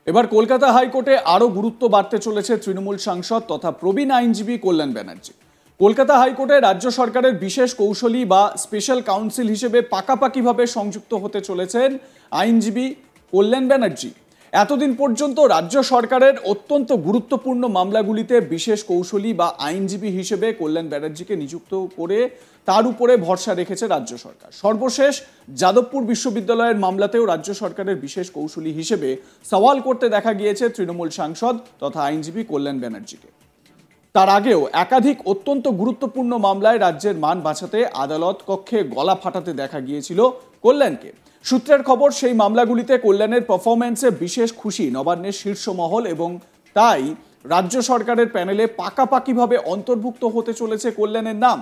এবার কলকাতা হাইকোর্টে আরও গুরুত্ব বাড়তে চলেছে তৃণমূল সাংসদ তথা প্রবীণ আইনজীবী কল্যাণ ব্যানার্জি। কলকাতা হাইকোর্টে রাজ্য সরকারের বিশেষ কৌশলী বা স্পেশাল কাউন্সিল হিসেবে পাকাপাকিভাবে সংযুক্ত হতে চলেছেন আইনজীবী কল্যাণ ব্যানার্জি। এতদিন পর্যন্ত রাজ্য সরকারের অত্যন্ত গুরুত্বপূর্ণ মামলাগুলিতে বিশেষ কৌশলী বা আইনজীবী হিসেবে কল্যাণ ব্যানার্জিকে নিযুক্ত করে তার উপরে ভরসা রেখেছে রাজ্য সরকার। সর্বশেষ যাদবপুর বিশ্ববিদ্যালয়ের মামলাতেও রাজ্য সরকারের বিশেষ কৌশলী হিসেবে সওয়াল করতে দেখা গিয়েছে তৃণমূল সাংসদ তথা আইনজীবী কল্যাণ ব্যানার্জিকে। তার আগেও একাধিক অত্যন্ত গুরুত্বপূর্ণ মামলায় রাজ্যের মান বাঁচাতে আদালত কক্ষে গলা ফাটাতে দেখা গিয়েছিল কল্যাণকে। সূত্রের খবর, সেই মামলাগুলিতে কল্যাণের পারফরম্যান্সে বিশেষ খুশি নবান্নের শীর্ষ মহল এবং তাই রাজ্য সরকারের প্যানেলে পাকাপাকিভাবে অন্তর্ভুক্ত হতে চলেছে কল্যাণের নাম।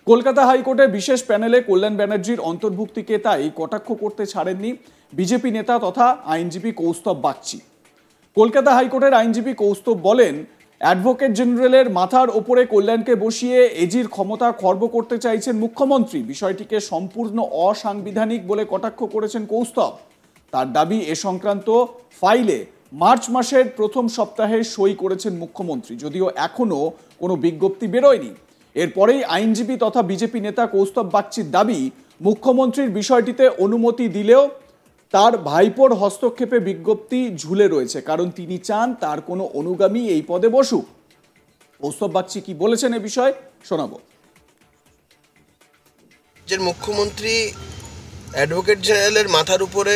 কলকাতা হাইকোর্টের বিশেষ প্যানেলে কল্যাণ ব্যানার্জির অন্তর্ভুক্তিকে তাই কটাক্ষ করতে ছাড়েননি বিজেপি নেতা তথা আইনজীবী কৌস্তব বাগচি। কলকাতা হাইকোর্টের আইনজীবী কৌস্তব বলেন, অ্যাডভোকেট জেনারেলের মাথার ওপরে কল্যাণকে বসিয়ে এজির ক্ষমতা খর্ব করতে চাইছেন মুখ্যমন্ত্রী। বিষয়টিকে সম্পূর্ণ অসাংবিধানিক বলে কটাক্ষ করেছেন কৌস্তব। তার দাবি, এ সংক্রান্ত ফাইলে মার্চ মাসের প্রথম সপ্তাহে সই করেছেন মুখ্যমন্ত্রী, যদিও এখনো কোনো বিজ্ঞপ্তি বেরোয়নি। এরপরেই আইনজীবী তথা বিজেপি নেতা কৌস্তব বাগচির দাবি, মুখ্যমন্ত্রীর বিষয়টিতে অনুমতি দিলেও তার ভাইপোর হস্তক্ষেপে বিজ্ঞপ্তি ঝুলে রয়েছে, কারণ তিনি চান তার কোনো অনুগামী এই পদে বসুক। কৌস্তব বাগচি কি বলেছেন এ বিষয়ে শোনাবো। যে মুখ্যমন্ত্রী অ্যাডভোকেট জেনারেলের মাথার উপরে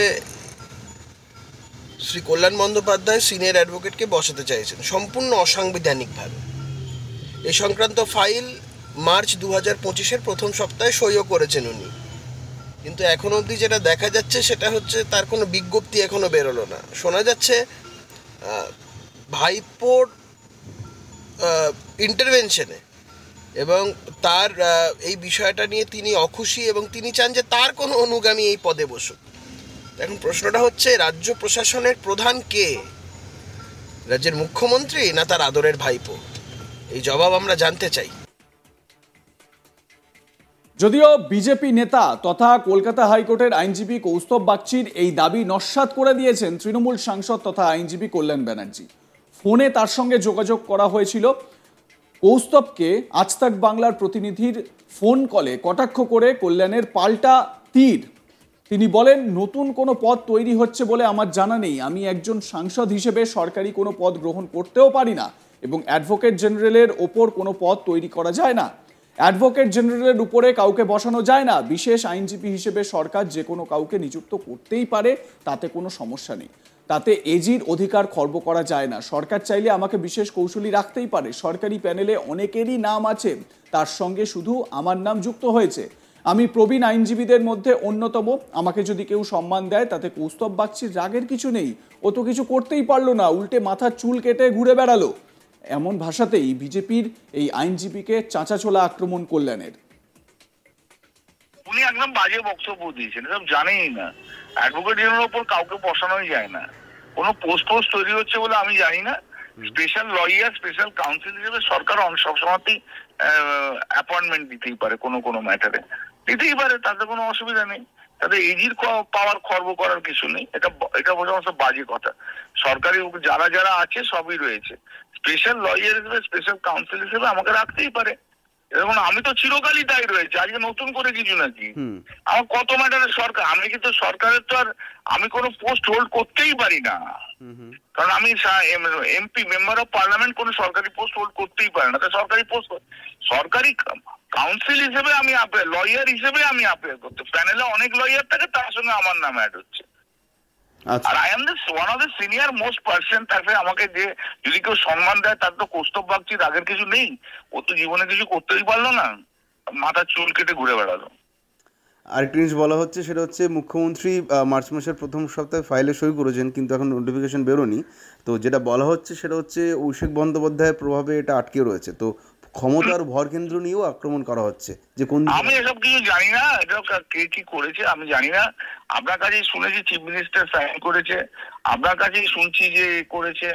শ্রী কল্যাণ বন্দ্যোপাধ্যায় সিনিয়র অ্যাডভোকেটকে বসাতে চাইছেন সম্পূর্ণ অসাংবিধানিকভাবে। এই সংক্রান্ত ফাইল মার্চ 2025-এর প্রথম সপ্তাহে সইও করেছেন উনি, কিন্তু এখন অবধি যেটা দেখা যাচ্ছে সেটা হচ্ছে তার কোনো বিজ্ঞপ্তি এখনো বেরোলো না। শোনা যাচ্ছে ভাইপোর ইন্টারভেনশনে এবং তার এই বিষয়টা নিয়ে তিনি অখুশি এবং তিনি চান যে তার কোনো অনুগামী এই পদে বসুক। এখন প্রশ্নটা হচ্ছে, রাজ্য প্রশাসনের প্রধান কে? রাজ্যের মুখ্যমন্ত্রী না তার আদরের ভাইপো? এই জবাব আমরা জানতে চাই। যদিও বিজেপি নেতা তথা কলকাতা হাইকোর্টের আইনজীবী কৌস্তব বাগচির এই দাবি নস্যাৎ করে দিয়েছেন তৃণমূল সাংসদ তথা আইনজীবী কল্যাণ ব্যানার্জি। ফোনে তার সঙ্গে যোগাযোগ করা হয়েছিল। কৌস্তবকে আজ তাক বাংলার প্রতিনিধির ফোন কলে কটাক্ষ করে কল্যাণের পাল্টা তীর। তিনি বলেন, নতুন কোনো পদ তৈরি হচ্ছে বলে আমার জানা নেই। আমি একজন সাংসদ হিসেবে সরকারি কোনো পদ গ্রহণ করতেও পারি না এবং অ্যাডভোকেট জেনারেলের ওপর কোনো পদ তৈরি করা যায় না। অ্যাডভোকেট জেনারেলের উপরে কাউকে বসানো যায় না। বিশেষ আইনজীবী হিসেবে সরকার যে কোনো কাউকে নিযুক্ত করতেই পারে, তাতে কোনো সমস্যা নেই। তাতে এজির অধিকার খর্ব করা যায় না। সরকার চাইলে আমাকে বিশেষ কৌশলী রাখতেই পারে। সরকারি প্যানেলে অনেকেরই নাম আছে, তার সঙ্গে শুধু আমার নাম যুক্ত হয়েছে। আমি প্রবীণ আইনজীবীদের মধ্যে অন্যতম। আমাকে যদি কেউ সম্মান দেয় তাতে কৌস্তব বাগচির রাগের কিছু নেই। ও তো কিছু করতেই পারলো না, উল্টে মাথার চুল কেটে ঘুরে বেড়ালো। এমন ভাষাতেই বিজেপির এই আইনজীবীকে চাঁচাছোলা আক্রমণ কল্যাণের। উনি একদম বাজে বক্তব্য দিয়েছেন, এসব জানেই না। অ্যাডভোকেট জেনারেলের উপর কাউকে বসানোই যায় না। কোনো পোস্ট তৈরি হচ্ছে বলে আমি জানি না। স্পেশাল লয়ার, স্পেশাল কাউন্সিল হিসেবে সরকার সবসময়তেই অ্যাপয়েন্টমেন্ট দিতেই পারে, কোনো কোনো ম্যাটারে দিতেই পারে, তাতে কোনো অসুবিধা নেই। তাতে এজির পাওয়ার খর্ব করার কিছু নেই। এটা সমস্ত বাজে কথা। সরকারি যারা যারা আছে সবই রয়েছে। স্পেশাল লয়ার হিসেবে, স্পেশাল কাউন্সিল হিসেবে আমাকে রাখতেই পারে। এখন আমি তো চিরকালই তাই রয়েছে, আজকে নতুন করে কিছু নাকি। আমার কত ম্যাটারে সরকার, আমি কিন্তু সরকারের তো আর আমি কোনো পোস্ট হোল্ড করতেই পারি না, কারণ আমি এমপি, মেম্বার অফ পার্লামেন্ট, কোনো সরকারি পোস্ট হোল্ড করতেই পারে না। সরকারি পোস্ট, সরকারি কাউন্সিল হিসেবে আমি লয়ার হিসেবে আমি অ্যাপিয়ার করতে, প্যানেলে অনেক লয়ার থাকে, তার সঙ্গে আমার নাম অ্যাড হচ্ছে। আর I am one of the senior most person. তাকে আমাকে যে যদি কেউ সম্মান দেয়, তার তো কৌস্তব বাগচির আগের কিছু নেই। ও তো জীবনে কিছু করতেই পারলো না, মাথার চুল কেটে ঘুরে বেড়ালো। আরেকটা জিনিস বলা হচ্ছে, সেটা হচ্ছে মুখ্যমন্ত্রী মার্চ মাসের প্রথম সপ্তাহে ফাইলে সই করেছেন, কিন্তু এখন নোটিফিকেশন বেরোনি। তো যেটা বলা হচ্ছে সেটা হচ্ছে অভিষেক বন্দ্যোপাধ্যায়ের প্রভাবে এটা আটকে রয়েছে। তো ক্ষমতার ভর কেন্দ্র নিয়েও আক্রমণ করা হচ্ছে যে কোন, আমি এসব কিছু জানি না। এটা কে কি করেছে আমি জানি না। আপনার কাছেই শুনেছি চিফ মিনিস্টার সাইন করেছে, আপনার কাছেই শুনছি যে করেছে।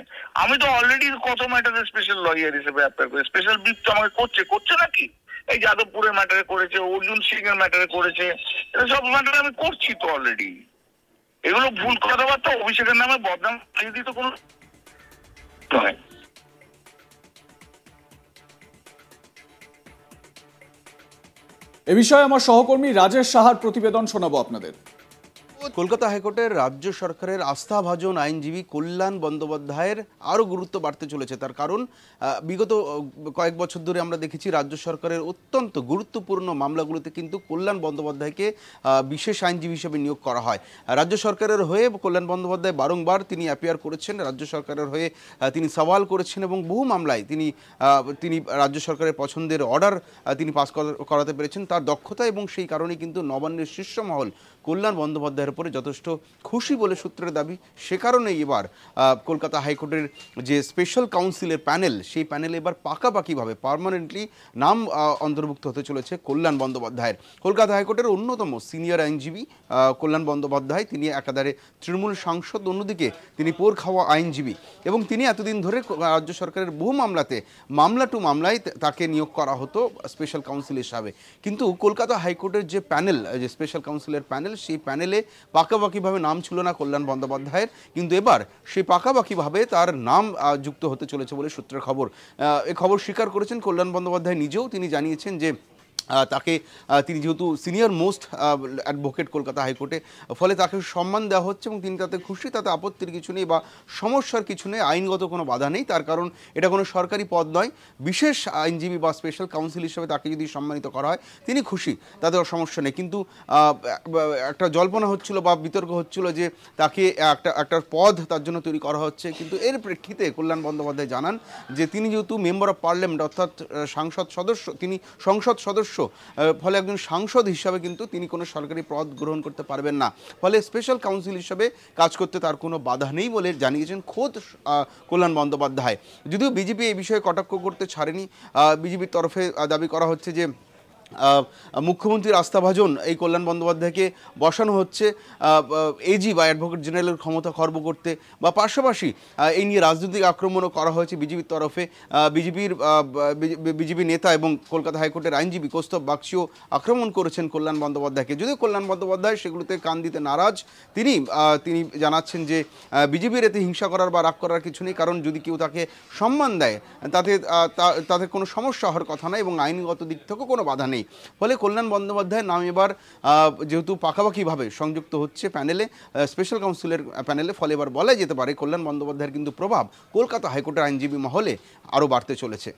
আমি তো অলরেডি কত ম্যাটারে স্পেশাল লয়ার হিসেবে অ্যাপ্লাই করে, স্পেশাল ব্রিফ তো আমাকে করছে নাকি? এই যাদবপুরের ম্যাটারে করেছে, অর্জুন সিং এর ম্যাটারে করেছে, এটা সব ম্যাটারে আমি করছি তো অলরেডি। এগুলো ভুল কথাবার্তা, অভিষেকের নামে বদনাম যদি তো কোনো নয়। এ বিষয়ে আমার সহকর্মী রাজেশ সাহার প্রতিবেদন শোনাবো আপনাদের। কলকাতা হাইকোর্টের রাজ্য সরকারের আস্থাভাজন আইনজীবী কল্যাণ বন্দ্যোপাধ্যায়ের আরও গুরুত্ব বাড়তে চলেছে। তার কারণ বিগত কয়েক বছর ধরে আমরা দেখেছি রাজ্য সরকারের অত্যন্ত গুরুত্বপূর্ণ মামলাগুলোতে কিন্তু কল্যাণ বন্দ্যোপাধ্যায়কে বিশেষ আইনজীবী হিসেবে নিয়োগ করা হয়। রাজ্য সরকারের হয়ে কল্যাণ বন্দ্যোপাধ্যায় বারংবার তিনি অ্যাপিয়ার করেছেন, রাজ্য সরকারের হয়ে তিনি সওয়াল করেছেন এবং বহু মামলায় তিনি রাজ্য সরকারের পছন্দের অর্ডার তিনি পাস করাতে পেরেছেন। তার দক্ষতা এবং সেই কারণে কিন্তু নবান্নের শীর্ষ মহল কল্যাণ বন্দ্যোপাধ্যায়ের উপরে যথেষ্ট খুশি বলে সূত্রের দাবি। সে কারণেই এবার কলকাতা হাইকোর্টের যে স্পেশাল কাউন্সিলের প্যানেল, সেই প্যানেলে এবার পাকাপাকিভাবে পার্মানেন্টলি নাম অন্তর্ভুক্ত হতে চলেছে কল্যাণ বন্দ্যোপাধ্যায়ের। কলকাতা হাইকোর্টের অন্যতম সিনিয়র আইনজীবী কল্যাণ বন্দ্যোপাধ্যায়, তিনি একাধারে তৃণমূল সাংসদ, অন্যদিকে তিনি পোর খাওয়া আইনজীবী এবং তিনি এতদিন ধরে রাজ্য সরকারের বহু মামলায় তাকে নিয়োগ করা হতো স্পেশাল কাউন্সিল হিসাবে। কিন্তু কলকাতা হাইকোর্টের যে প্যানেল, যে স্পেশাল কাউন্সিলের প্যানেল, সেই প্যানেলে পাকাপাকিভাবে নাম ছিল না কল্যাণ বন্দ্যোপাধ্যায়ের, কিন্তু এবার সেই পাকাপাকিভাবে তার নাম যুক্ত হতে চলেছে বলে সূত্রের খবর। এই খবর স্বীকার করেছেন কল্যাণ বন্দ্যোপাধ্যায় নিজেও। তিনি জানিয়েছেন যে তিনি যেহেতু সিনিয়র মোস্ট অ্যাডভোকেট কলকাতা হাইকোর্টে, ফলে তাকে সম্মান দেওয়া হচ্ছে এবং তিনি তাতে খুশি, তাতে আপত্তির কিছু নেই বা সমস্যার কিছু নেই, আইনগত কোনো বাধা নেই। তার কারণ এটা কোনো সরকারি পদ নয়, বিশেষ আইনজীবী বা স্পেশাল কাউন্সিল হিসেবে তাকে যদি সম্মানিত করা হয় তিনি খুশি, তাতে সমস্যা নেই। কিন্তু একটা জল্পনা হচ্ছিল বা বিতর্ক হচ্ছিল যে তাকে একটা পদ তার জন্য তৈরি করা হচ্ছে, কিন্তু এর প্রেক্ষিতে কল্যাণ বন্দ্যোপাধ্যায় জানান যে তিনি যেহেতু মেম্বার অফ পার্লামেন্ট অর্থাৎ তিনি সংসদ সদস্য, ফলে একজন সাংসদ হিসাবে কিন্তু তিনি কোনো সরকারি পদ গ্রহণ করতে পারবেন না, ফলে স্পেশাল কাউন্সিল হিসাবে কাজ করতে তার কোনো বাধা নেই বলে জানিয়েছেন খোদ কল্যাণ বন্দ্যোপাধ্যায়। যদিও বিজেপি এই বিষয়ে কটাক্ষ করতে ছাড়েনি। বিজেপির তরফে দাবি করা হচ্ছে যে মুখ্যমন্ত্রীর আস্থাভাজন এই কল্যাণ বন্দ্যোপাধ্যায়কে বসানো হচ্ছে এজি বা অ্যাডভোকেট জেনারেলের ক্ষমতা খর্ব করতে, বা পাশাপাশি এই নিয়ে রাজনৈতিক আক্রমণও করা হয়েছে বিজেপির তরফে। বিজেপি নেতা এবং কলকাতা হাইকোর্টের আইনজীবী কৌস্তব বাগচিও আক্রমণ করেছেন কল্যাণ বন্দ্যোপাধ্যায়কে। যদিও কল্যাণ বন্দ্যোপাধ্যায় সেগুলোতে কান দিতে নারাজ। তিনি জানাচ্ছেন যে বিজেপির এতে হিংসা করার বা রাগ করার কিছু নেই, কারণ যদি কেউ তাকে সম্মান দেয় তাতে কোনো সমস্যা হওয়ার কথা নয় এবং আইনগত দিক থেকেও কোনো বাধা নেই। ফলে কল্যাণ বন্দ্যোপাধ্যায়ের নাম এবার যেহেতু পাকাপাকিভাবে সংযুক্ত হচ্ছে প্যানেলে, স্পেশাল কাউন্সিলের প্যানেলে, ফলে এবার বলা যেতে পারে কল্যাণ বন্দ্যোপাধ্যায়ের কিন্তু প্রভাব কলকাতা হাইকোর্টের আইনজীবী মহলে আরও বাড়তে চলেছে।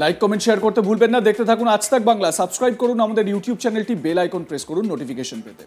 লাইক, কমেন্ট, শেয়ার করতে ভুলবেন না। দেখতে থাকুন আজ তাক বাংলা। সাবস্ক্রাইব করুন আমাদের ইউটিউব চ্যানেলটি, বেল আইকন প্রেস করুন নোটিফিকেশন পেতে।